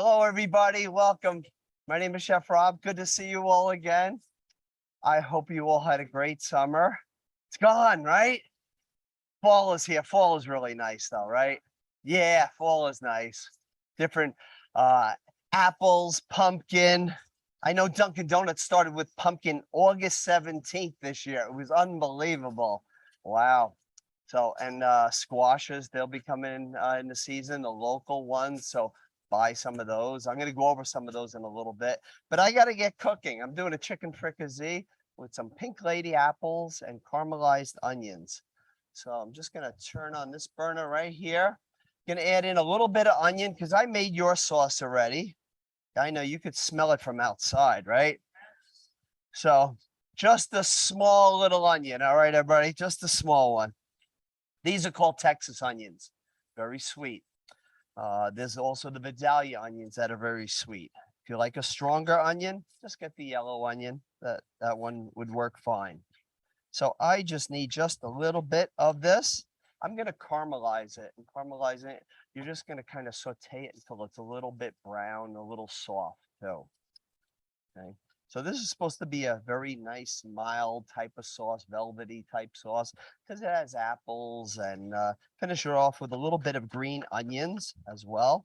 Hello, everybody. Welcome. My name is Chef Rob. Good to see you all again. I hope you all had a great summer. It's gone, right? Fall is here. Fall is really nice, though, right? Yeah, fall is nice. Different uh, apples, pumpkin. I know Dunkin' Donuts started with pumpkin August 17th this year. It was unbelievable. Wow. So, and squashes, they'll be coming in the season, the local ones. So buy some of those. I'm going to go over some of those in a little bit, but I got to get cooking. I'm doing a chicken fricassee with some pink lady apples and caramelized onions. So I'm just going to turn on this burner right here. Going to add in a little bit of onion because I made your sauce already. I know you could smell it from outside, right? So just a small little onion. All right, everybody, just a small one. These are called Texas onions, very sweet. There's also the Vidalia onions that are very sweet. If you like a stronger onion, just get the yellow onion. That one would work fine. So I just need just a little bit of this. I'm going to caramelize it. And caramelizing it, you're just going to kind of saute it until it's a little bit brown, a little soft too. Okay. So this is supposed to be a very nice, mild type of sauce, velvety type sauce, because it has apples, and finish it off with a little bit of green onions as well.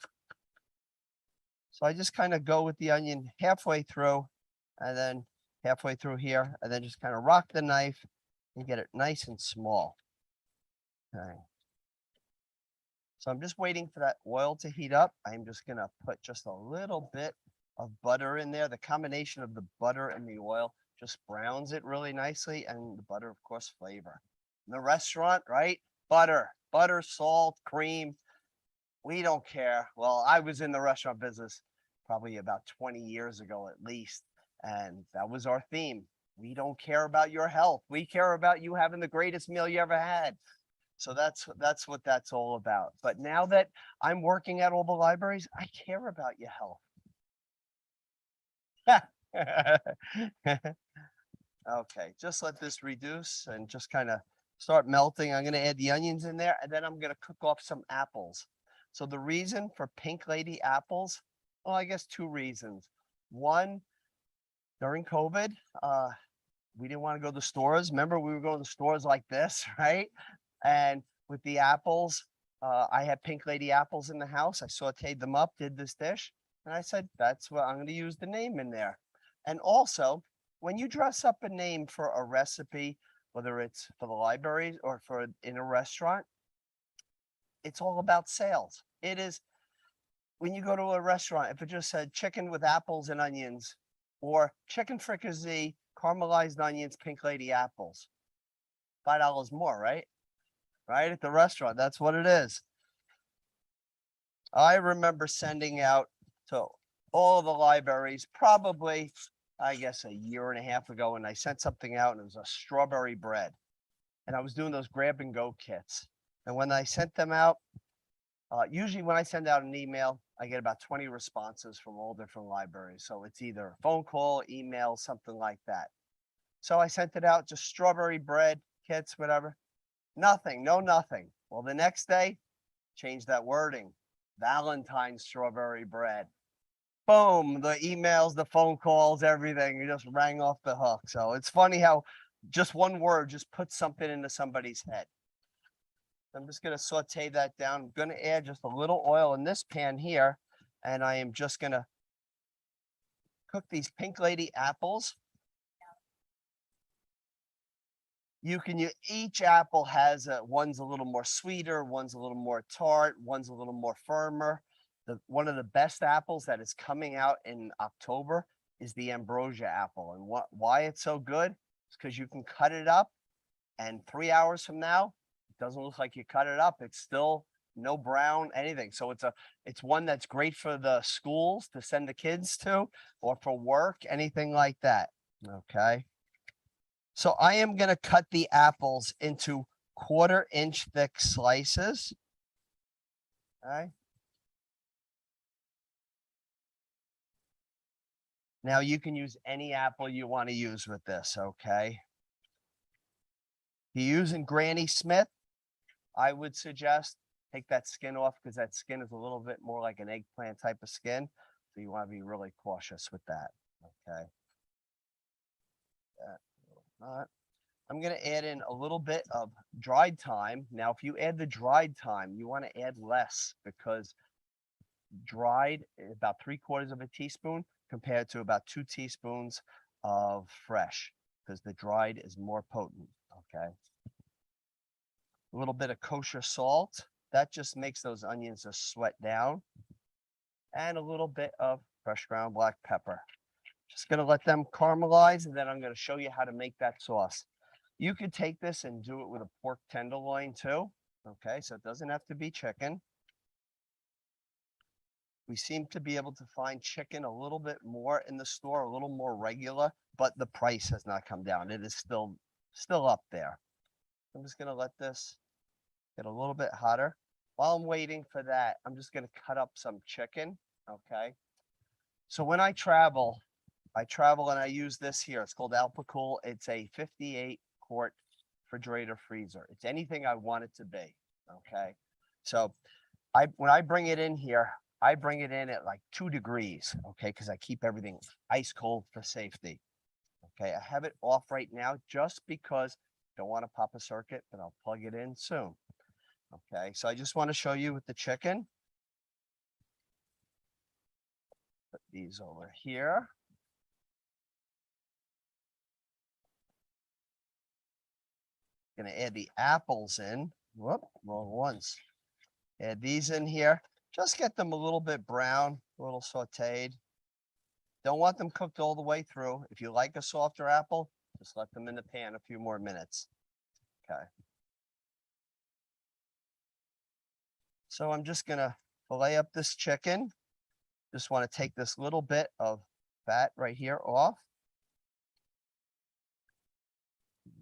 So I just kind of go with the onion halfway through, and then halfway through here, and then just kind of rock the knife and get it nice and small. Okay. So I'm just waiting for that oil to heat up. I'm just going to put just a little bit of butter in there. The combination of the butter and the oil just browns it really nicely, and the butter, of course, flavor. In the restaurant, right? Butter, salt, cream. We don't care. Well, I was in the restaurant business probably about 20 years ago at least, and that was our theme. We don't care about your health. We care about you having the greatest meal you ever had. So that's what that's all about. But now that I'm working at all the libraries, I care about your health. Okay, just let this reduce and just kind of start melting. I'm going to add the onions in there, and then I'm going to cook off some apples. So the reason for pink lady apples, well, I guess two reasons. One, during COVID, we didn't want to go to stores. Remember, we were going to stores like this, right? And with the apples, I had pink lady apples in the house. I sauteed them up, did this dish. And I said, that's what I'm going to use the name in there. And also, when you dress up a name for a recipe, whether it's for the library or for in a restaurant, it's all about sales. It is, when you go to a restaurant, if it just said chicken with apples and onions, or chicken fricassee, caramelized onions, pink lady apples, $5 more, right? Right at the restaurant, that's what it is. I remember sending out to all the libraries, probably, I guess, a year and a half ago, and I sent something out, and it was a strawberry bread. And I was doing those grab and go kits. And when I sent them out, usually when I send out an email, I get about 20 responses from all different libraries. So it's either a phone call, email, something like that. So I sent it out, just strawberry bread kits, whatever. Nothing, no nothing. Well, the next day, change that wording. Valentine's strawberry bread. Boom, the emails, the phone calls, everything, you just rang off the hook. So it's funny how just one word just puts something into somebody's head. I'm just going to saute that down. I'm going to add just a little oil in this pan here, and I am just going to cook these pink lady apples. You can use, each apple has one's a little more sweeter, one's a little more tart, one's a little more firmer. One of the best apples that is coming out in October is the ambrosia apple. And why it's so good is because you can cut it up, and 3 hours from now, it doesn't look like you cut it up. It's still no brown, anything. So it's one that's great for the schools to send the kids to, or for work, anything like that. Okay. So I am going to cut the apples into 1/4-inch thick slices. Okay. Now you can use any apple you want to use with this, okay? If you're using Granny Smith, I would suggest take that skin off, because that skin is a little bit more like an eggplant type of skin. So you want to be really cautious with that. Okay. I'm going to add in a little bit of dried thyme. Now, if you add the dried thyme, you want to add less because dried about 3/4 of a teaspoon compared to about 2 teaspoons of fresh because the dried is more potent. Okay. A little bit of kosher salt. That just makes those onions just sweat down. And a little bit of fresh ground black pepper. Just going to let them caramelize, and then I'm going to show you how to make that sauce. You could take this and do it with a pork tenderloin too. Okay, so it doesn't have to be chicken. We seem to be able to find chicken a little bit more in the store, a little more regular, but the price has not come down. It is still up there. I'm just going to let this get a little bit hotter. While I'm waiting for that, I'm just going to cut up some chicken. Okay. So when I travel and I use this here. It's called Alpacool. It's a 58-quart refrigerator freezer. It's anything I want it to be. Okay. So when I bring it in here, I bring it in at like 2 degrees. Okay. Because I keep everything ice cold for safety. Okay. I have it off right now just because I don't want to pop a circuit, but I'll plug it in soon. Okay. So I just want to show you with the chicken. Put these over here. Going to add the apples in. Whoop, wrong ones. Add these in here. Just get them a little bit brown, a little sauteed. Don't want them cooked all the way through. If you like a softer apple, just let them in the pan a few more minutes. Okay. So I'm just going to fillet up this chicken. Just want to take this little bit of fat right here off.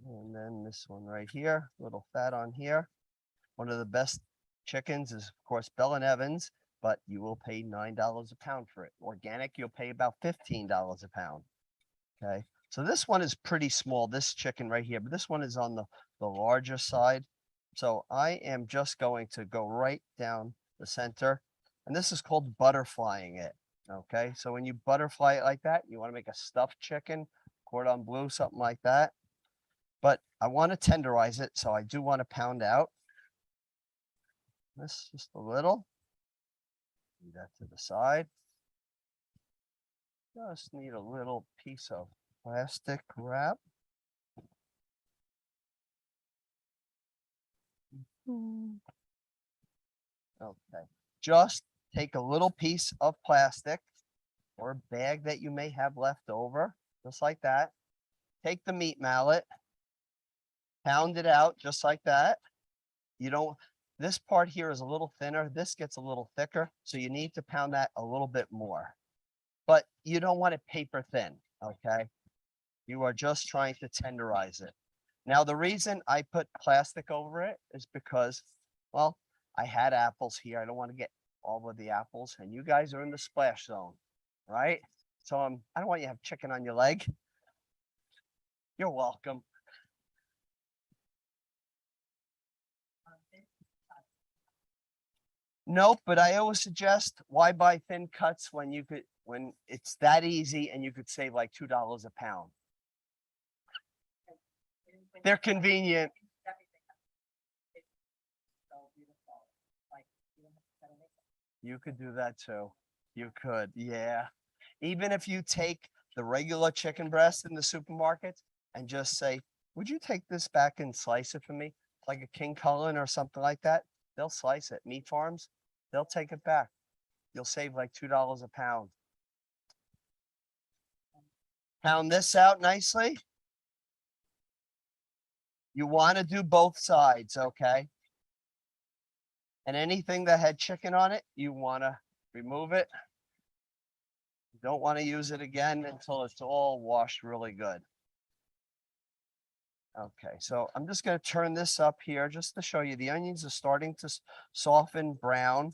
And then this one right here, little fat on here. One of the best chickens is, of course, Bell & Evans, but you will pay $9 a pound for it. Organic, you'll pay about $15 a pound. Okay. So this one is pretty small, this chicken right here, but this one is on the larger side. So I am just going to go right down the center. And this is called butterflying it. Okay. So when you butterfly it like that, you want to make a stuffed chicken, cordon bleu, something like that. But I want to tenderize it, so I do want to pound out this just a little. Do that to the side. Just need a little piece of plastic wrap. Okay. Just take a little piece of plastic or a bag that you may have left over, just like that. Take the meat mallet, pound it out just like that. This part here is a little thinner. This gets a little thicker. So you need to pound that a little bit more, but you don't want it paper thin. Okay. You are just trying to tenderize it. Now, the reason I put plastic over it is because, well, I had apples here. I don't want to get all of the apples, and you guys are in the splash zone, right? So I don't want you to have chicken on your leg. You're welcome. Nope, but I always suggest why buy thin cuts when it's that easy and you could save like $2 a pound. They're convenient. You could do that too. You could, yeah. Even if you take the regular chicken breast in the supermarket and just say, would you take this back and slice it for me? Like a King Cullen or something like that. They'll slice it. Meat farms, they'll take it back. You'll save like $2 a pound. Pound this out nicely. You want to do both sides, okay? And anything that had chicken on it, you want to remove it. You don't want to use it again until it's all washed really good. Okay, so I'm just going to turn this up here just to show you the onions are starting to soften brown.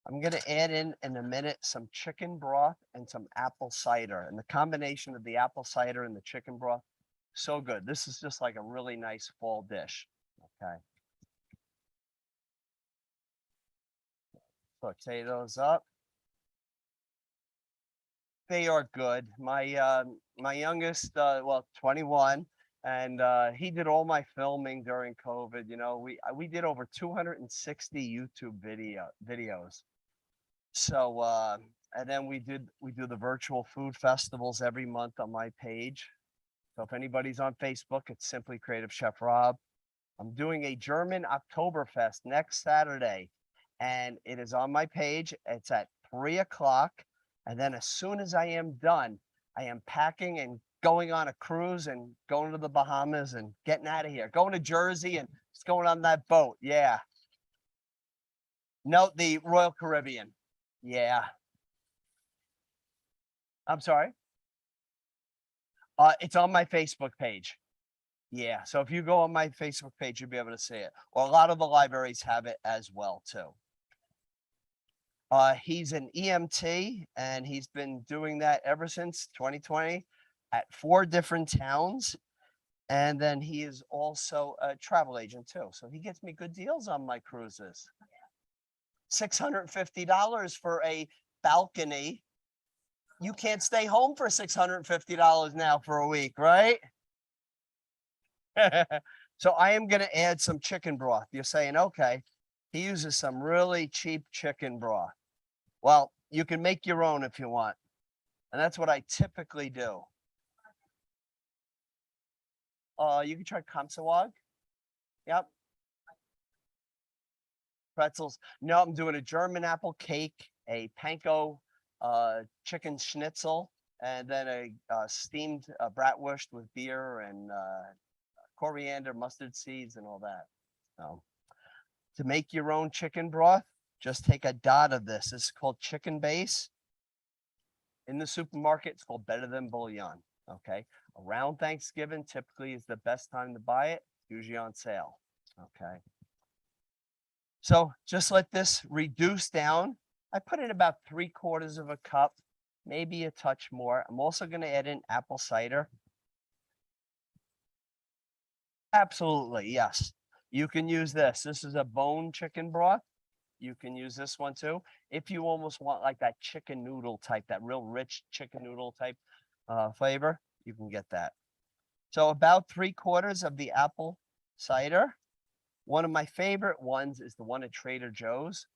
I'm going to add in a minute some chicken broth and some apple cider. And the combination of the apple cider and the chicken broth, so good. This is just like a really nice fall dish. Okay. Saute those up. They are good. My youngest, well, 21, and he did all my filming during COVID. You know, we did over 260 YouTube videos. So and then we do the virtual food festivals every month on my page. So if anybody's on Facebook, it's simply Creative Chef Rob. I'm doing a German Oktoberfest next Saturday, and it is on my page. It's at 3 o'clock. And then as soon as I am done, I am packing and going on a cruise and going to the Bahamas and getting out of here, going to Jersey and just going on that boat. Yeah. No, the Royal Caribbean. Yeah. I'm sorry. It's on my Facebook page. Yeah. So if you go on my Facebook page, you'll be able to see it. Or a lot of the libraries have it as well, too. He's an EMT and he's been doing that ever since 2020 at 4 different towns. And then he is also a travel agent too. So he gets me good deals on my cruises. $650 for a balcony. You can't stay home for $650 now for a week, right? So I am going to add some chicken broth. You're saying, okay, he uses some really cheap chicken broth. Well, you can make your own if you want. And that's what I typically do. You can try Kamsawag. Yep. Pretzels. No, I'm doing a German apple cake, a panko chicken schnitzel, and then a steamed bratwurst with beer and coriander, mustard seeds, and all that. So, to make your own chicken broth, just take a dot of this. This is called chicken base. In the supermarket, it's called Better Than Bouillon. Okay. Around Thanksgiving typically is the best time to buy it, usually on sale. Okay. So just let this reduce down. I put in about 3/4 of a cup, maybe a touch more. I'm also going to add in apple cider. Absolutely, yes. You can use this. This is a bone chicken broth. You can use this one too. If you almost want like that chicken noodle type, that real rich chicken noodle type flavor, you can get that. So about 3/4 of the apple cider. One of my favorite ones is the one at Trader Joe's,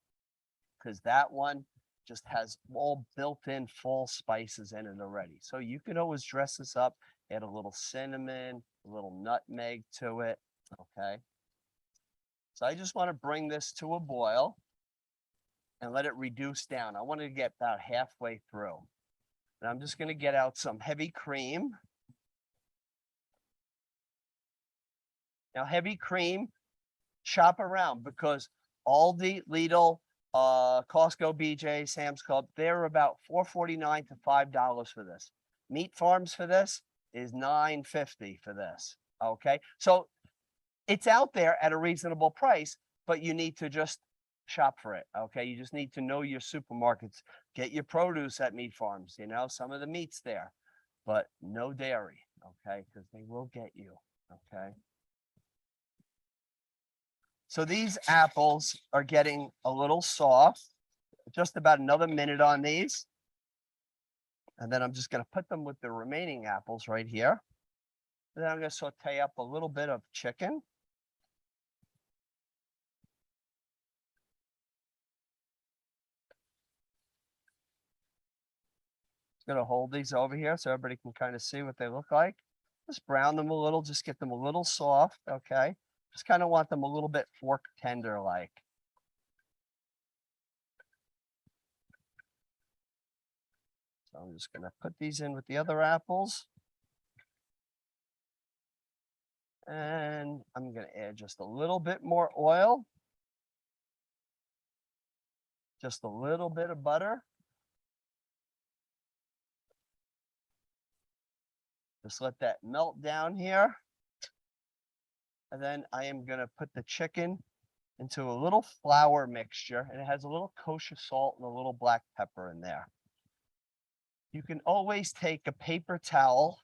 because that one just has all built-in fall spices in it already. So you can always dress this up, add a little cinnamon, a little nutmeg to it. Okay. So I just want to bring this to a boil and let it reduce down. I want to get about halfway through. And I'm just going to get out some heavy cream. Now, heavy cream, shop around, because Aldi, Lidl, Costco, BJ, Sam's Club, they're about $4.49 to $5 for this. Meat Farms for this is $9.50 for this. Okay. So it's out there at a reasonable price, but you need to just shop for it. Okay. You just need to know your supermarkets, get your produce at Meat Farms, you know, some of the meat's there, but no dairy. Okay. Because they will get you. Okay. So these apples are getting a little soft. Just about another minute on these. And then I'm just going to put them with the remaining apples right here. And then I'm going to saute up a little bit of chicken. Going to hold these over here so everybody can kind of see what they look like. Just brown them a little, just get them a little soft. Okay. Just kind of want them a little bit fork tender like. So I'm just going to put these in with the other apples. And I'm going to add just a little bit more oil. Just a little bit of butter. Just let that melt down here. And then I am going to put the chicken into a little flour mixture, and it has a little kosher salt and a little black pepper in there. You can always take a paper towel.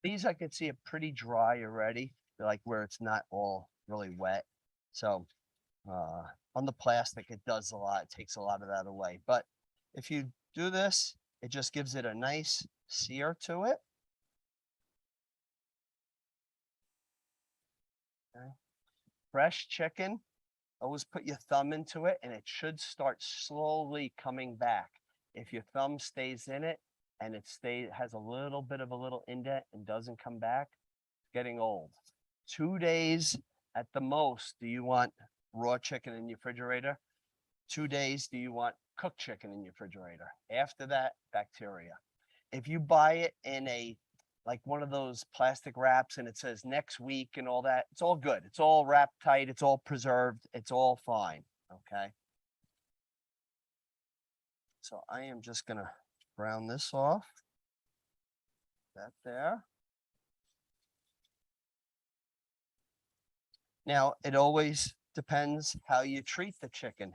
These I can see are pretty dry already, like where it's not all really wet. So on the plastic, it does a lot. It takes a lot of that away. But if you do this, it just gives it a nice sear to it. Okay. Fresh chicken, always put your thumb into it and it should start slowly coming back. If your thumb stays in it and it has a little bit of a little indent and doesn't come back, it's getting old. 2 days at the most do you want raw chicken in your refrigerator. 2 days do you want cooked chicken in your refrigerator. After that, bacteria. If you buy it in a like one of those plastic wraps and it says next week and all that, it's all good. It's all wrapped tight. It's all preserved. It's all fine. Okay. So I am just going to brown this off. That there. Now, it always depends how you treat the chicken.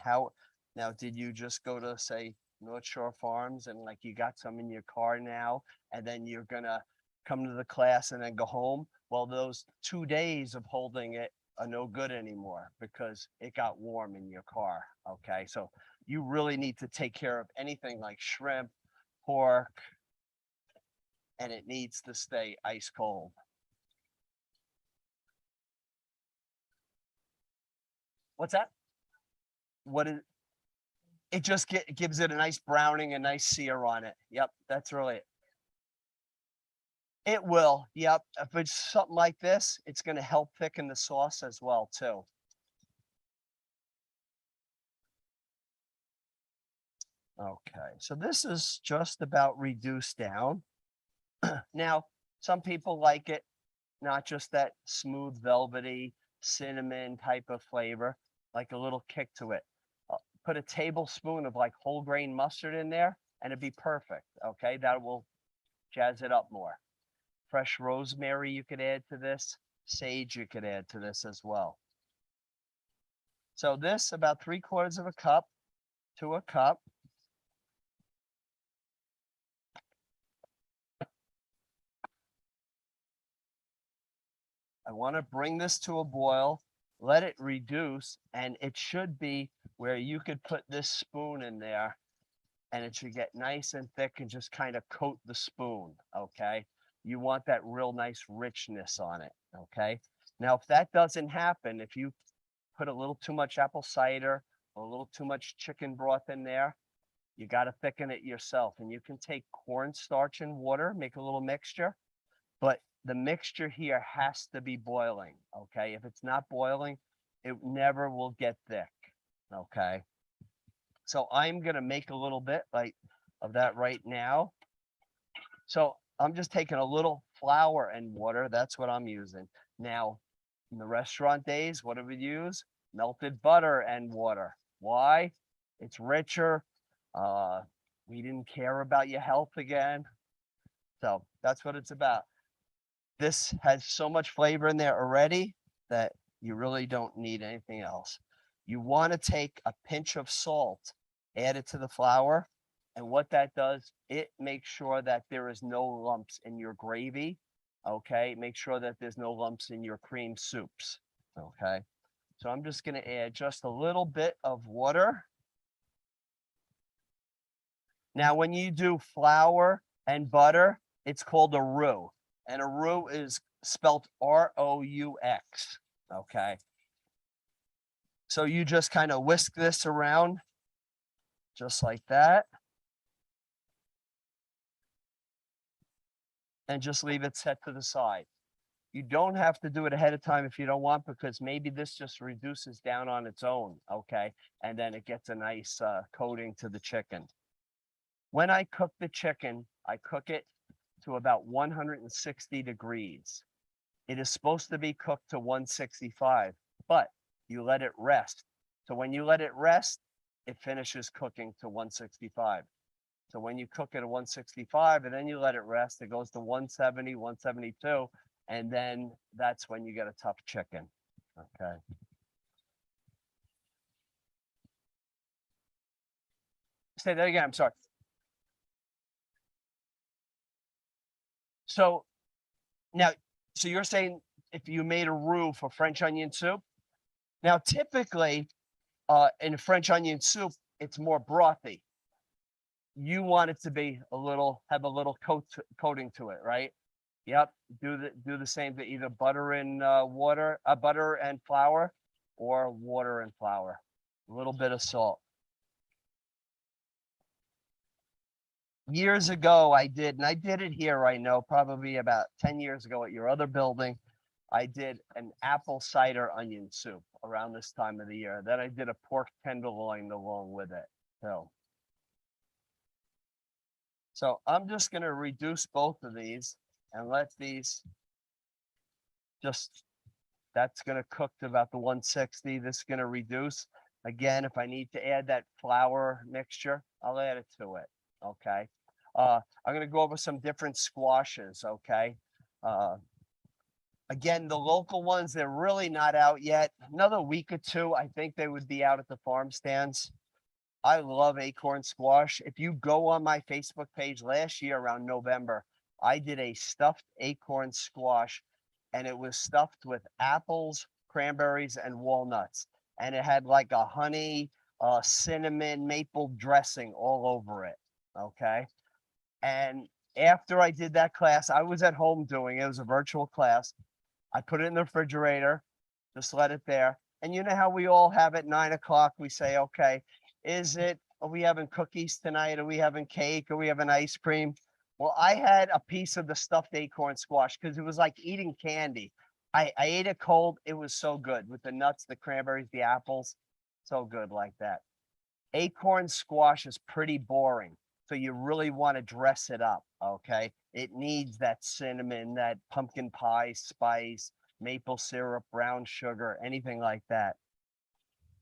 Now, did you just go to, say, North Shore Farms and like you got some in your car now, and then you're going to come to the class and then go home? Well, those 2 days of holding it are no good anymore because it got warm in your car. Okay. So you really need to take care of anything like shrimp, pork, and it needs to stay ice cold. What's that? What is it? Just gives it a nice browning, a nice sear on it. Yep, that's really it. It will. Yep. If it's something like this, it's going to help thicken the sauce as well too. Okay, so this is just about reduced down. Now, some people like it, not just that smooth, velvety, cinnamon type of flavor, like a little kick to it. Put a tablespoon of like whole grain mustard in there and it'd be perfect. Okay, that will jazz it up more. Fresh rosemary you could add to this. Sage you could add to this as well. So this about 3/4 of a cup to a cup. I want to bring this to a boil, let it reduce, and it should be where you could put this spoon in there and it should get nice and thick and just kind of coat the spoon. Okay. You want that real nice richness on it. Okay. Now, if that doesn't happen, if you put a little too much apple cider or a little too much chicken broth in there, you got to thicken it yourself. And you can take cornstarch and water, make a little mixture, but the mixture here has to be boiling. Okay. If it's not boiling, it never will get thick. Okay. So I'm going to make a little bit like of that right now. So I'm just taking a little flour and water. That's what I'm using. Now, in the restaurant days, what do we use? Melted butter and water. Why? It's richer. We didn't care about your health again. So that's what it's about. This has so much flavor in there already that you really don't need anything else. You want to take a pinch of salt, add it to the flour. And what that does, it makes sure that there is no lumps in your gravy. Okay. Make sure that there's no lumps in your cream soups. Okay. So I'm just going to add just a little bit of water. Now, when you do flour and butter, it's called a roux. And a roux is spelled R-O-U-X. Okay. So you just kind of whisk this around just like that. And just leave it set to the side. You don't have to do it ahead of time if you don't want, because maybe this just reduces down on its own. Okay. And then it gets a nice coating to the chicken. When I cook the chicken, I cook it to about 160 degrees. It is supposed to be cooked to 165, but you let it rest. So when you let it rest, it finishes cooking to 165. So when you cook it at 165 and then you let it rest, it goes to 170, 172, and then that's when you get a tough chicken. Okay. Say that again. I'm sorry. So now, so you're saying if you made a roux for French onion soup, now typically in French onion soup, it's more brothy. you want it to be have a little coating to it, right? Yep. Do the same thing, either butter and water, butter and flour, or water and flour. A little bit of salt. Years ago, I did it here, I know, probably about 10 years ago at your other building. I did an apple cider onion soup around this time of the year. Then I did a pork tenderloin along with it. So I'm just going to reduce both of these and let these that's going to cook to about the 160. This is going to reduce. Again, if I need to add that flour mixture, I'll add it to it. Okay. I'm going to go over some different squashes. Okay. Again, the local ones, they're really not out yet. Another week or two, I think they would be out at the farm stands. I love acorn squash. If you go on my Facebook page last year around November, I did a stuffed acorn squash, and it was stuffed with apples, cranberries, and walnuts. And it had like a honey, cinnamon, maple dressing all over it. Okay. And after I did that class, I was at home doing it. It was a virtual class. I put it in the refrigerator, just let it there. And you know how we all have at 9 o'clock, we say, okay, are we having cookies tonight? Are we having cake? Are we having ice cream? Well, I had a piece of the stuffed acorn squash because it was like eating candy. I ate it cold. It was so good with the nuts, the cranberries, the apples. So good like that. Acorn squash is pretty boring. So you really want to dress it up, okay? It needs that cinnamon, that pumpkin pie spice, maple syrup, brown sugar, anything like that.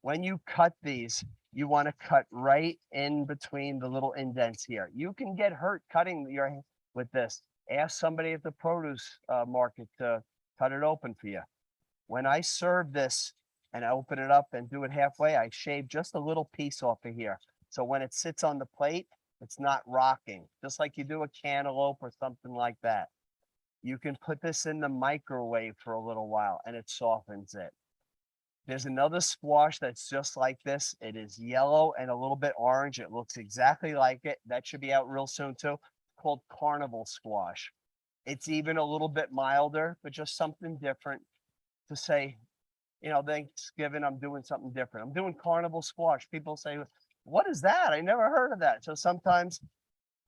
When you cut these, you want to cut right in between the little indents here. You can get hurt cutting with this. Ask somebody at the produce market to cut it open for you. When I serve this and I open it up and do it halfway, I shave just a little piece off of here. So when it sits on the plate, it's not rocking, just like you do a cantaloupe or something like that. You can put this in the microwave for a little while and it softens it. There's another squash that's just like this. It is yellow and a little bit orange. It looks exactly like it. That should be out real soon too. It's called carnival squash. It's even a little bit milder, but just something different to say, Thanksgiving, I'm doing something different. I'm doing carnival squash. People say, what is that? I never heard of that. So sometimes,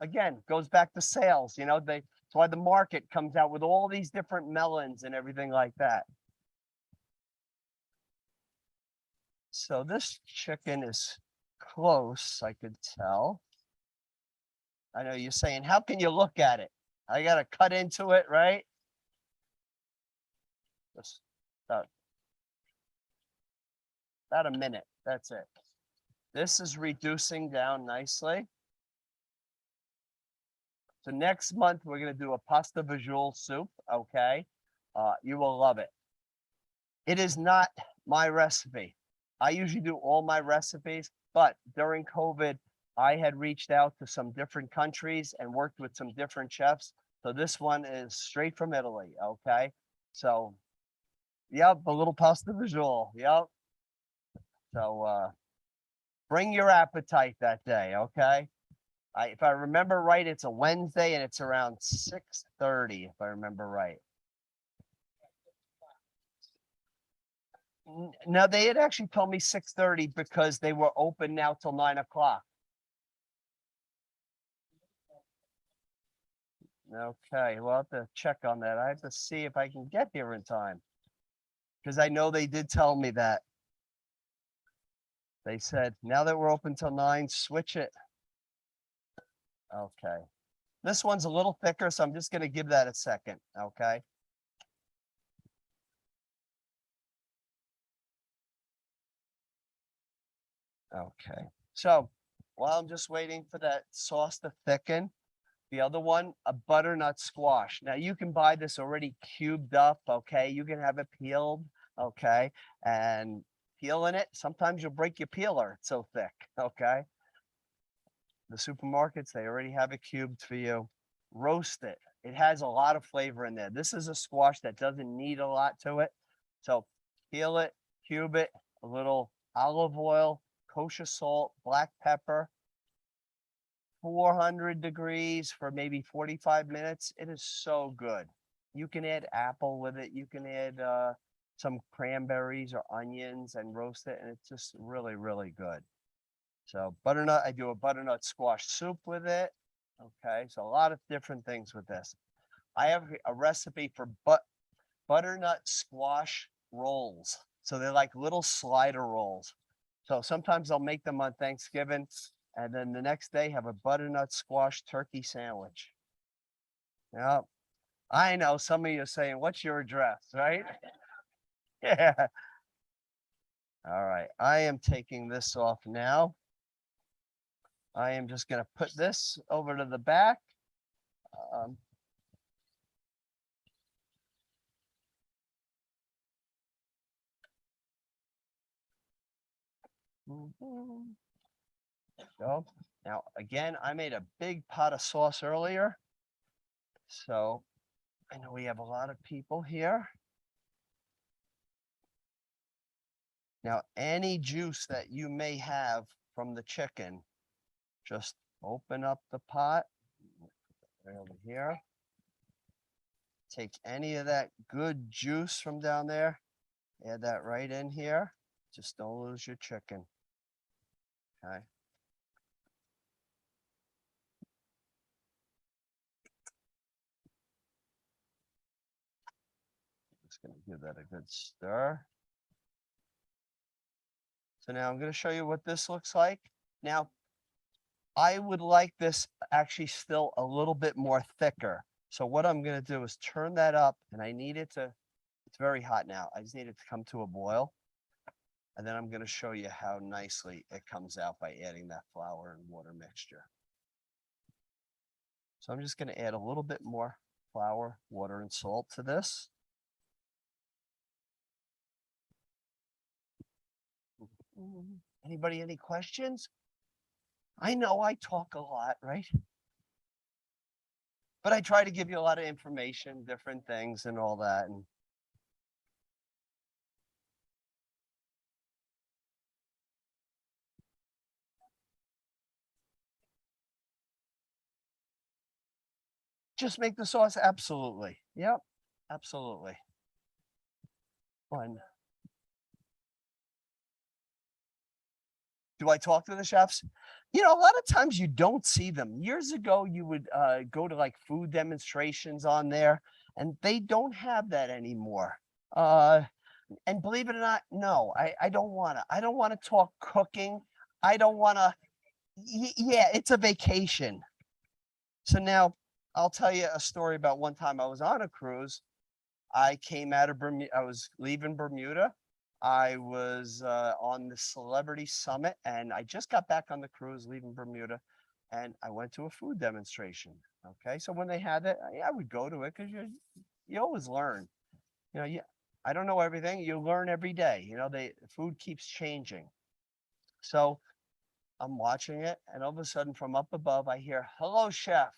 again, goes back to sales. That's why the market comes out with all these different melons and everything like that. So this chicken is close, I could tell. I know you're saying, how can you look at it? I got to cut into it, right? Just about a minute. That's it. This is reducing down nicely. So next month, we're going to do a pasta visual soup. Okay. You will love it. It is not my recipe. I usually do all my recipes, but during COVID, I had reached out to some different countries and worked with some different chefs. So this one is straight from Italy. Okay. So, yep, a little pasta visual. Yep. So, bring your appetite that day. Okay. If I remember right, it's a Wednesday and it's around 6:30, if I remember right. Now they had actually told me 6:30 because they were open now till 9 o'clock. Okay, we'll have to check on that. I have to see if I can get here in time because I know they did tell me that. They said, now that we're open till 9, switch it. Okay. This one's a little thicker, so I'm just going to give that a second. Okay. Okay. So while I'm just waiting for that sauce to thicken, the other one, a butternut squash. Now you can buy this already cubed up. Okay. You can have it peeled. Okay. And peeling it, sometimes you'll break your peeler. It's so thick. Okay. The supermarkets, they already have it cubed for you. Roast it. It has a lot of flavor in there. This is a squash that doesn't need a lot to it. So peel it, cube it, a little olive oil, kosher salt, black pepper, 400 degrees for maybe 45 minutes. It is so good. You can add apple with it. You can add some cranberries or onions and roast it, and it's just really, really good. So butternut, I do a butternut squash soup with it. Okay, so a lot of different things with this. I have a recipe for butternut squash rolls. So they're like little slider rolls. So sometimes I'll make them on Thanksgiving, and then the next day have a butternut squash turkey sandwich. Yeah, I know some of you are saying, what's your address, right? Yeah. All right, I am taking this off now. I am just going to put this over to the back. Go. Now, again, I made a big pot of sauce earlier. So I know we have a lot of people here. Now, any juice that you may have from the chicken, just open up the pot right over here. Take any of that good juice from down there, add that right in here. Just don't lose your chicken. Okay. Just going to give that a good stir. So now I'm going to show you what this looks like. Now, I would like this actually still a little bit more thicker. So what I'm going to do is turn that up, and I need it to, it's very hot now. I just need it to come to a boil. And then I'm going to show you how nicely it comes out by adding that flour and water mixture. So I'm just going to add a little bit more flour, water, and salt to this. Anybody, any questions? I know I talk a lot, right? But I try to give you a lot of information, different things and all that. And just make the sauce. Absolutely. Yep. Absolutely. Fun. Do I talk to the chefs? You know, a lot of times you don't see them. Years ago, you would go to like food demonstrations on there, and they don't have that anymore. And believe it or not, no, I don't want to. I don't want to talk cooking. I don't want to. Yeah, it's a vacation. So now I'll tell you a story about one time I was on a cruise. I came out of Bermuda. I was leaving Bermuda. I was on the Celebrity Summit, and I just got back on the cruise, leaving Bermuda, and I went to a food demonstration. Okay, so when they had it, I would go to it because you always learn. You know, I don't know everything. You learn every day. You know, food keeps changing. So I'm watching it, and all of a sudden, from up above, I hear, "Hello, chef,"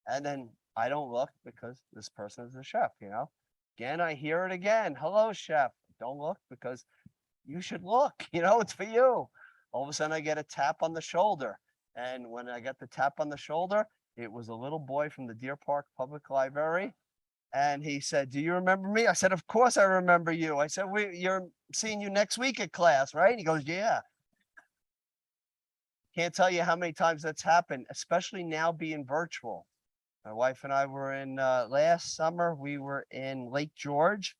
and then I don't look because this person is the chef. You know, again, I hear it again, "Hello, chef." Don't look because you should look. You know, it's for you. All of a sudden, I get a tap on the shoulder, and when I got the tap on the shoulder, it was a little boy from the Deer Park Public Library. And he said, "Do you remember me?" I said, "Of course I remember you." I said, "You're seeing you next week at class, right?" He goes, "Yeah." Can't tell you how many times that's happened, especially now being virtual. My wife and I were in last summer, we were in Lake George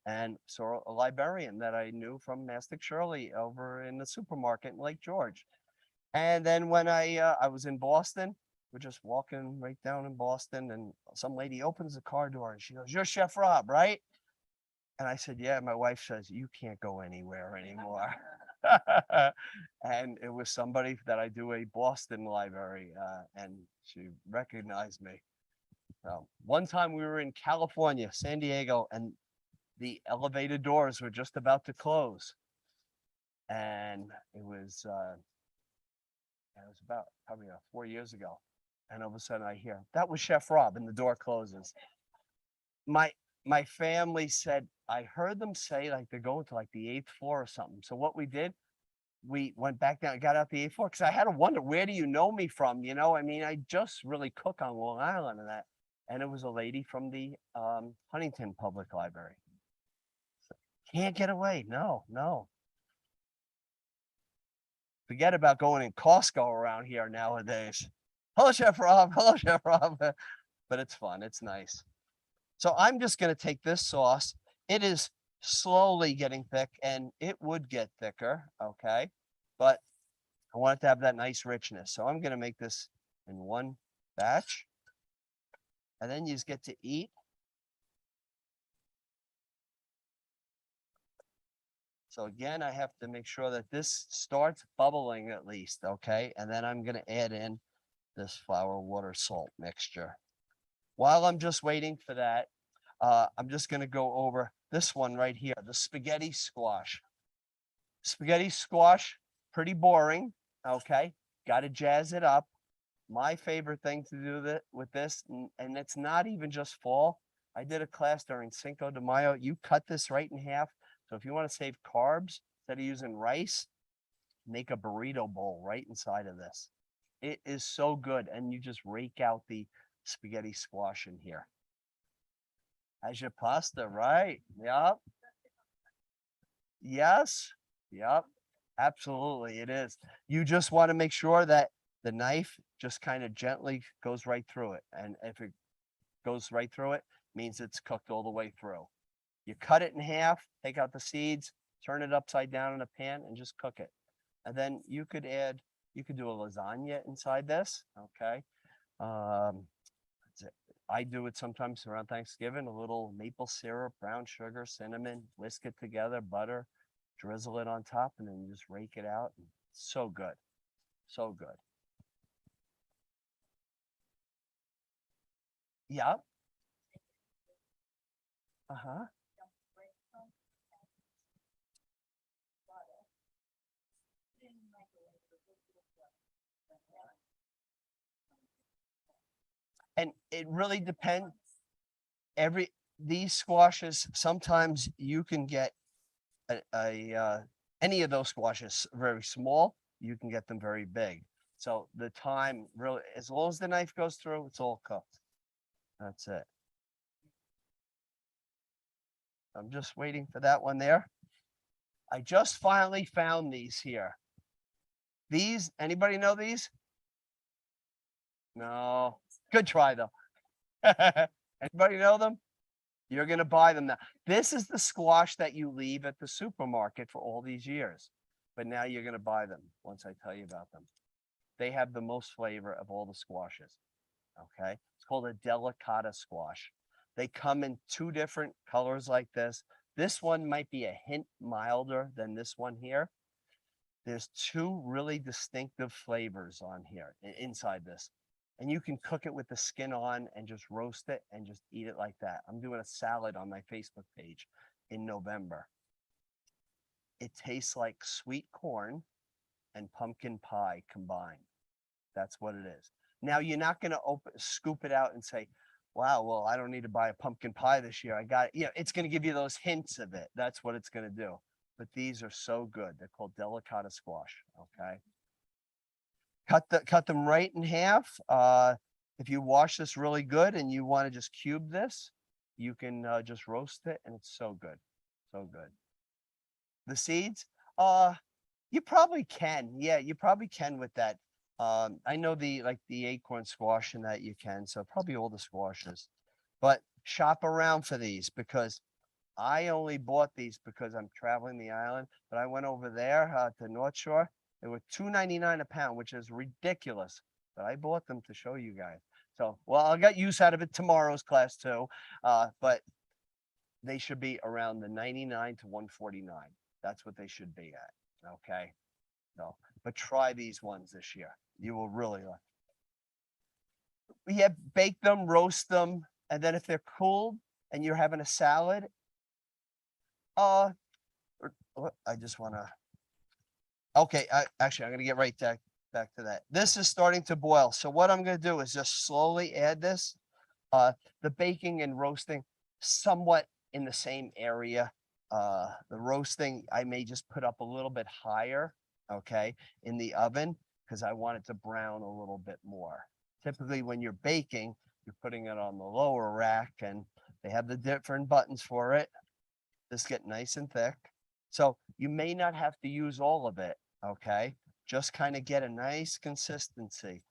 and saw a librarian that I knew from Mastic Shirley over in the supermarket in Lake George. And then when I was in Boston, we're just walking right down in Boston, and some lady opens the car door and she goes, "You're Chef Rob, right?" And I said, "Yeah." My wife says, "You can't go anywhere anymore." And it was somebody that I do a Boston library, and she recognized me. One time we were in California, San Diego, and the elevator doors were just about to close. And it was about probably 4 years ago. And all of a sudden I hear, "That was Chef Rob," and the door closes. My family said, I heard them say like they're going to like the 8th floor or something. So what we did, we went back down, got out the A4 because I had to wonder, where do you know me from? You know, I mean, I just really cook on Long Island and that. And it was a lady from the Huntington Public Library. Can't get away. No, no. Forget about going in Costco around here nowadays. Hello, Chef Rob. Hello, Chef Rob. But it's fun. It's nice. So I'm just going to take this sauce. It is slowly getting thick and it would get thicker. Okay. But I want it to have that nice richness. So I'm going to make this in one batch. And then you just get to eat. So again, I have to make sure that this starts bubbling at least, okay? And then I'm gonna add in this flour, water, salt mixture. While I'm just waiting for that, I'm just gonna go over this one right here, the spaghetti squash. Spaghetti squash, pretty boring, okay? Gotta jazz it up. My favorite thing to do with this, and it's not even just fall. I did a class during Cinco de Mayo. You cut this right in half. So if you want to save carbs, instead of using rice, make a burrito bowl right inside of this. It is so good. And you just rake out the spaghetti squash in here. As your pasta, right? Yep. Yes. Yep. Absolutely. It is. You just want to make sure that the knife just kind of gently goes right through it. And if it goes right through it, means it's cooked all the way through. You cut it in half, take out the seeds, turn it upside down in a pan and just cook it. And then you could do a lasagna inside this, okay? I do it sometimes around Thanksgiving, a little maple syrup, brown sugar, cinnamon, whisk it together, butter, drizzle it on top, and then you just rake it out. So good, so good. Yeah. Uh-huh. And it really depends. These squashes, sometimes you can get any of those squashes very small, you can get them very big. So the time really, as long as the knife goes through, it's all cooked. That's it. I'm just waiting for that one there. I just finally found these here. These, anybody know these? No. Good try though. Anybody know them? You're going to buy them now. This is the squash that you leave at the supermarket for all these years. But now you're going to buy them once I tell you about them. They have the most flavor of all the squashes. Okay. It's called a delicata squash. They come in two different colors like this. This one might be a hint milder than this one here. There's two really distinctive flavors on here inside this. And you can cook it with the skin on and just roast it and just eat it like that. I'm doing a salad on my Facebook page in November. It tastes like sweet corn and pumpkin pie combined. That's what it is. Now you're not going to scoop it out and say, wow, well, I don't need to buy a pumpkin pie this year. I got it. It's going to give you those hints of it. That's what it's going to do. But these are so good. They're called delicata squash. Okay. Cut them right in half. If you wash this really good and you want to just cube this, you can just roast it and it's so good. So good. The seeds, you probably can. Yeah, you probably can with that. I know the acorn squash and that you can, so probably all the squashes. But shop around for these because I only bought these because I'm traveling the island, but I went over there to North Shore. They were $2.99 a pound, which is ridiculous. But I bought them to show you guys. So, well, I'll get use out of it tomorrow's class too. But they should be around the 99 to 149. That's what they should be at. Okay. So, but try these ones this year. You will really like. Yeah, bake them, roast them, and then if they're cooled and you're having a salad, I just want to. Okay, actually, I'm going to get right back to that. This is starting to boil. So what I'm going to do is just slowly add this. The baking and roasting somewhat in the same area. The roasting, I may just put up a little bit higher okay, in the oven because I want it to brown a little bit more. Typically, when you're baking, you're putting it on the lower rack and they have the different buttons for it. This get nice and thick. So you may not have to use all of it, okay? Just kind of get a nice consistency.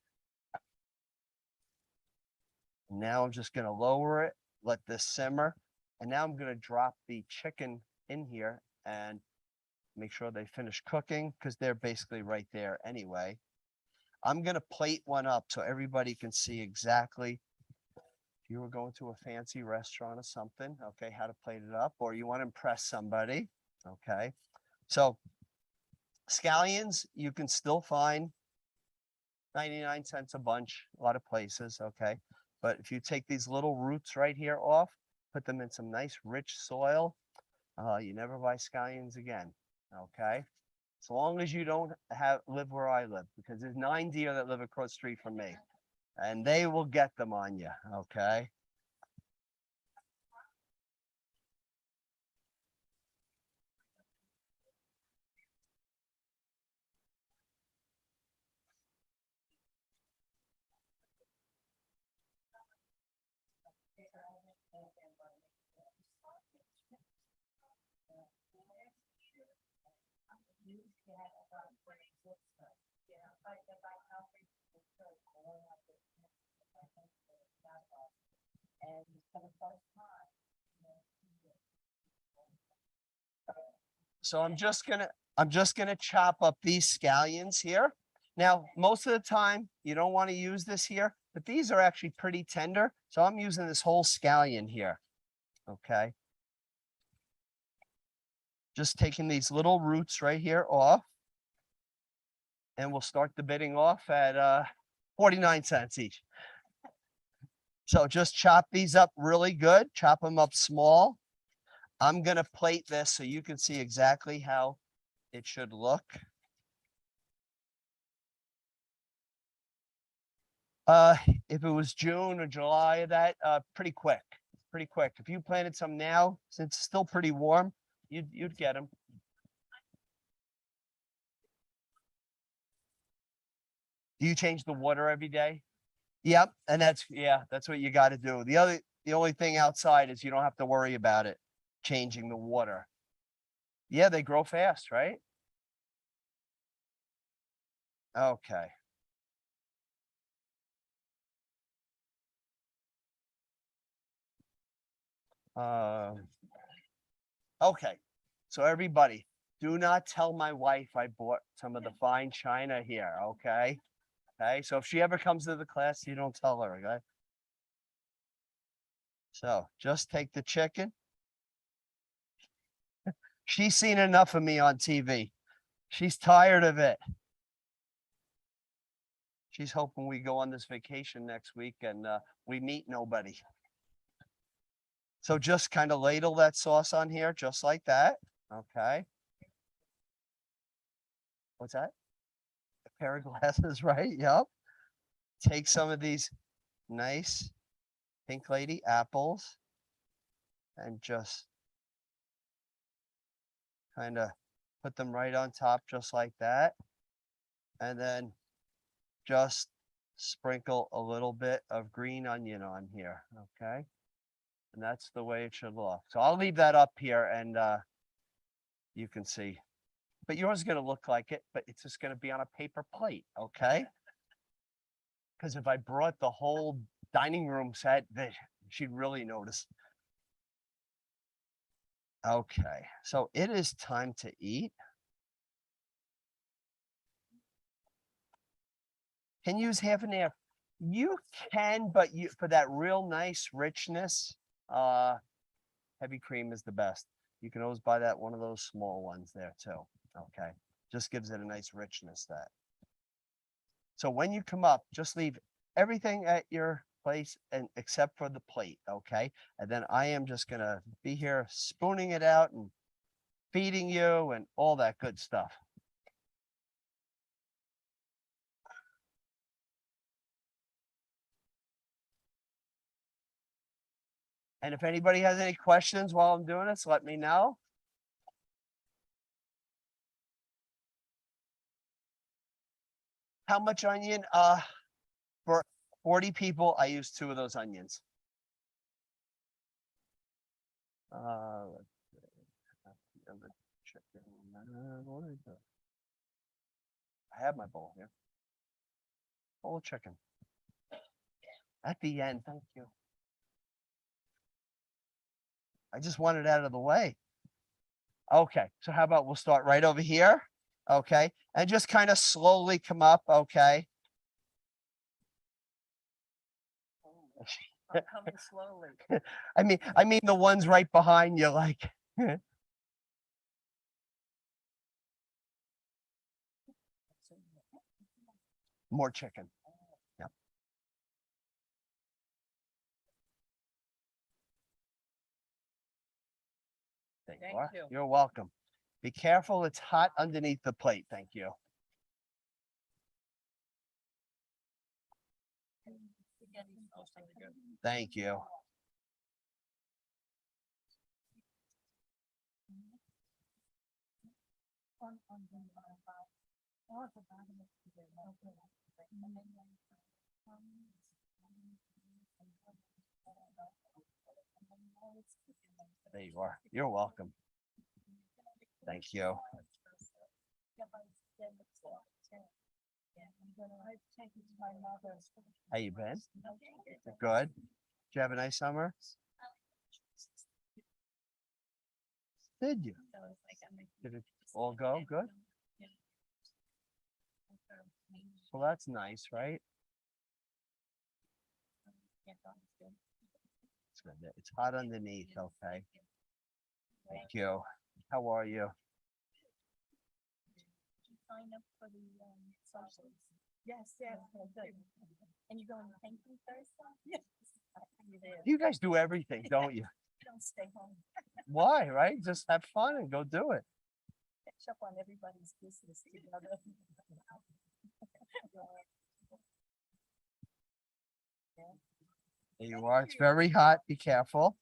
Now I'm just gonna lower it, let this simmer. And now I'm gonna drop the chicken in here and make sure they finish cooking because they're basically right there anyway. I'm gonna plate one up so everybody can see exactly if you were going to a fancy restaurant or something, okay, how to plate it up, or you want to impress somebody, okay? So scallions, you can still find 99 cents a bunch, a lot of places, okay? But if you take these little roots right here off, put them in some nice rich soil, you never buy scallions again, okay? As long as you don't live where I live, because there's 9 deer that live across the street from me, and they will get them on you, okay? So I'm just gonna chop up these scallions here. Now, most of the time, you don't want to use this here, but these are actually pretty tender. So I'm using this whole scallion here. Okay. Just taking these little roots right here off. And we'll start the bidding off at 49 cents each. So just chop these up really good, chop them up small. I'm gonna plate this so you can see exactly how it should look. If it was June or July of that, pretty quick. If you planted some now, since it's still pretty warm, you'd get them. Do you change the water every day? Yep, and that's what you got to do. The only thing outside is you don't have to worry about it changing the water. Yeah, they grow fast, right? Okay. Um, okay. So everybody, do not tell my wife I bought some of the fine china here, okay? Okay, so if she ever comes to the class, you don't tell her, okay? So just take the chicken. She's seen enough of me on TV. She's tired of it. She's hoping we go on this vacation next week and we meet nobody. So just kind of ladle that sauce on here, just like that. Okay. What's that? A pair of glasses, right? Yep. Take some of these nice Pink Lady apples and just kind of put them right on top, just like that. And then just sprinkle a little bit of green onion on here. Okay. And that's the way it should look. So I'll leave that up here and you can see. But yours is going to look like it, but it's just going to be on a paper plate. Okay. Because if I brought the whole dining room set, she'd really notice. Okay. So it is time to eat. Can you use half an hour. You can, but you for that real nice richness, heavy cream is the best. You can always buy that one of those small ones there too. Okay. Just gives it a nice richness that. So when you come up, just leave everything at your place and except for the plate. Okay. And then I am just gonna be here spooning it out and feeding you and all that good stuff. And if anybody has any questions while I'm doing this, let me know. How much onion? For 40 people, I use 2 of those onions. Let's see. The other chicken. What is it? I have my bowl here. Bowl of chicken. At the end, thank you. I just want it out of the way. Okay, so how about we'll start right over here? Okay, and just kind of slowly come up, okay? I'm coming slowly. I mean the ones right behind you, like. More chicken. Yep. There you Thank are. you. You're welcome. Be careful, it's hot underneath the plate. Thank you. Thank you. There you are. You're welcome. Thank you. How you been? Good. Did you have a nice summer? Did you? Did it all go good? Well, that's nice, right? It's good. It's hot underneath. Okay. Thank you. How are you? Sign up for the socials. Yes, yes, good. And you're going to thank me Thursday? Yes. You guys do everything, don't you? Don't stay home. Why, right? Just have fun and go do it. Catch up on everybody's business together. There you are. It's very hot. Be careful.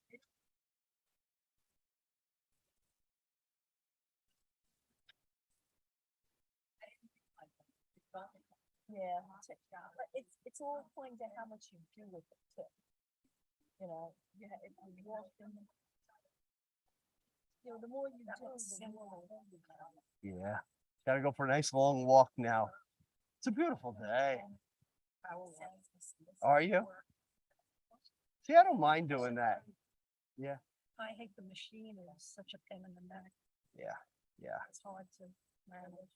Yeah, but it's all according to how much you do with it too. You know, if you walk in, the more you do, the more you Yeah. Gotta go for a nice long walk now. It's a beautiful day. Are you? See, I don't mind doing that. Yeah. I hate the machine. It's such a pain in the neck. Yeah. Yeah. It's hard to manage.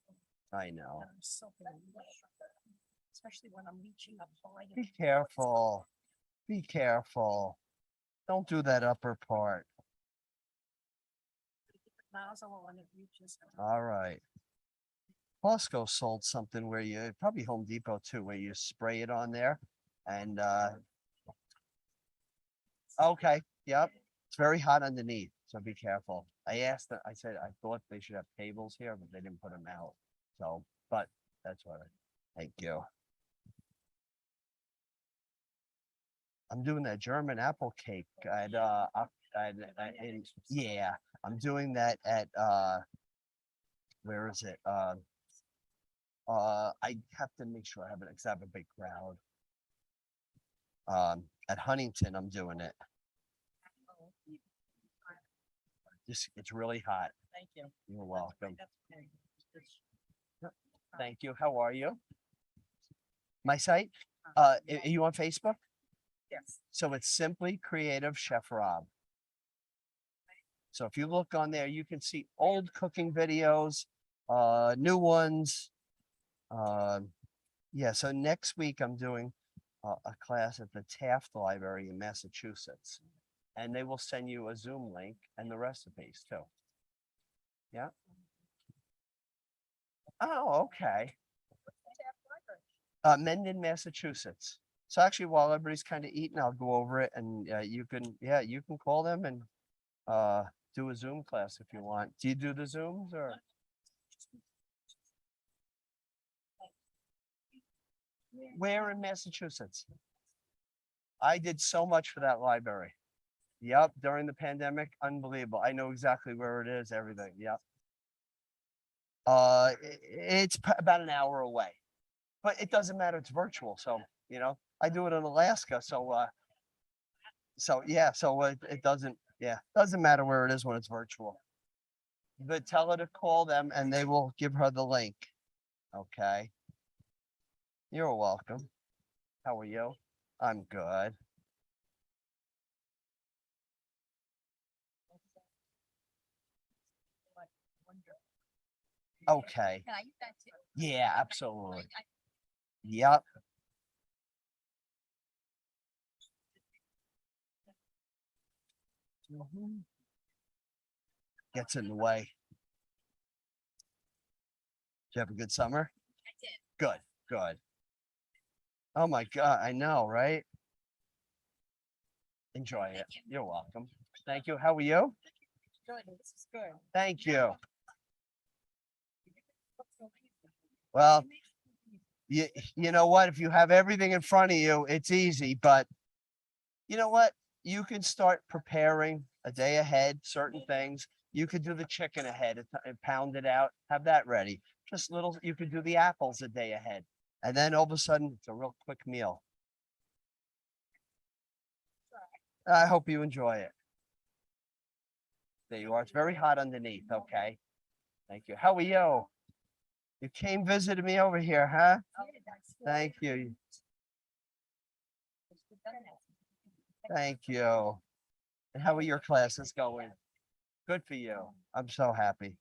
I know. And I'm so especially when I'm reaching up high. Be careful. Be careful. Don't do that upper part. Nozzle and it reaches. All right. Costco sold something where you probably Home Depot too, where you spray it on there and okay, yep. It's very hot underneath, so be careful. I asked them, I said I thought they should have tables here, but they didn't put them out. So, but that's all right. Thank you. I'm doing that German apple cake at yeah, I'm doing that at where is it? I have to make sure I have it because I have a big crowd. At Huntington, I'm doing it. Just it's really hot. Thank you. You're welcome. Thank you. How are you? My site? Are you on Facebook? Yes. So it's Simply Creative Chef Rob. So if you look on there, you can see old cooking videos, new ones. Yeah, so next week I'm doing a class at the Taft Library in Massachusetts. And they will send you a Zoom link and the recipes too. Yeah. Oh, okay. Mendon, Massachusetts. So actually, while everybody's kind of eating, I'll go over it and you can call them and do a Zoom class if you want. Do you do the Zooms or? Where in Massachusetts? I did so much for that library. Yep, during the pandemic, unbelievable. I know exactly where it is, everything. Yep. It's about an hour away. but it doesn't matter. It's virtual. So, I do it in Alaska. So yeah, so it doesn't matter where it is when it's virtual. But tell her to call them and they will give her the link. Okay. You're welcome. How are you? I'm good. Okay. Can I use that too? Yeah, absolutely. Yep. Mhm. Gets in the way. Did you have a good summer? I did. Good, good. Oh my God, I know, right? Enjoy it. You're welcome. Thank you. How are you? Good, this is good. Thank you. Well, you know what? If you have everything in front of you, it's easy, but you know what? You can start preparing a day ahead, certain things. You could do the chicken ahead and pound it out, have that ready. Just little, you could do the apples a day ahead. And then all of a sudden, it's a real quick meal. I hope you enjoy it. There you are. It's very hot underneath. Okay. Thank you. How are you? You came visited me over here, huh? Thank you. Thank you. And how are your classes going? Good for you. I'm so happy.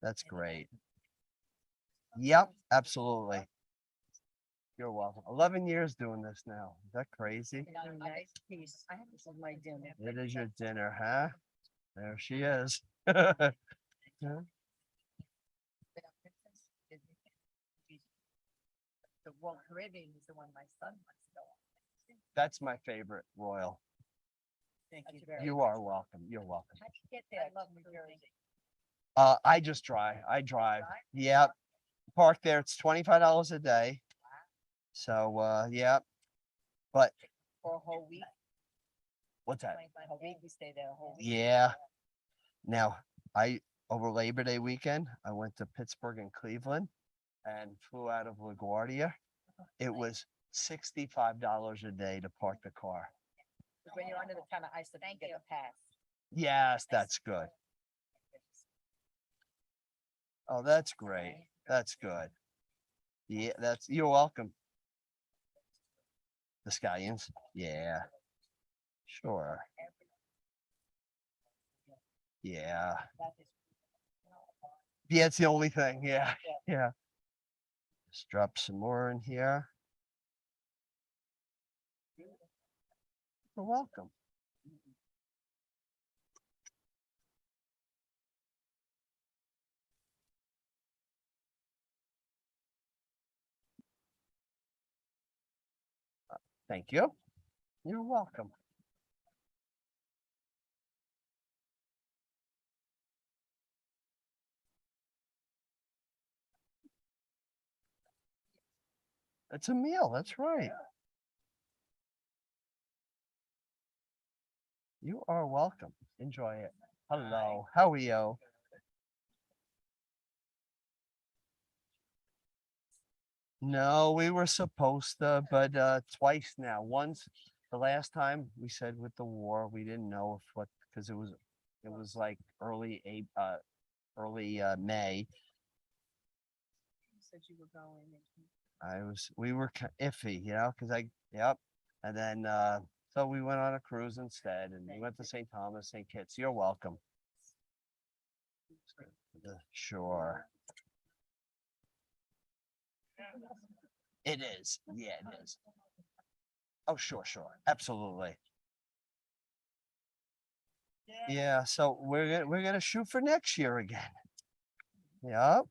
That's great. Yep, absolutely. You're welcome. 11 years doing this now. Is that crazy? Nice piece. I have this on my dinner. It is your dinner, huh? There she is. The Royal Caribbean is the one my son wants to go on. That's my favorite royal. Thank you very much. You are welcome. You're welcome. How'd you get there? I love New Jersey. I just drive. I drive. Yep. Park there. It's $25 a day. So yep. But For a whole week. what's that? A whole week, we stay there a whole week. Yeah. Now I over Labor Day weekend, I went to Pittsburgh and Cleveland and flew out of LaGuardia. It was $65 a day to park the car. When you're under the ton of ice, you get a pass. Yes, that's good. Oh, that's great. That's good. Yeah, you're welcome. The scallions. Yeah. Sure. Yeah. Yeah, it's the only thing. Yeah. Yeah. Just drop some more in here. You're welcome. Thank you. You're welcome. It's a meal. That's right. You are welcome. Enjoy it. Hello. How are you? No, we were supposed to, but twice now. Once the last time we said with the war, we didn't know if what because it was like early May. You said you were going. We were iffy, because yep. And then so we went on a cruise instead and we went to St. Thomas, St. Kitts. You're welcome. Sure. It is. Yeah, it is. Oh, sure, sure. Absolutely. Yeah, so we're gonna shoot for next year again. Yep.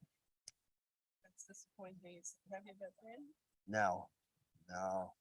That's disappointing. Have you been in? No, no.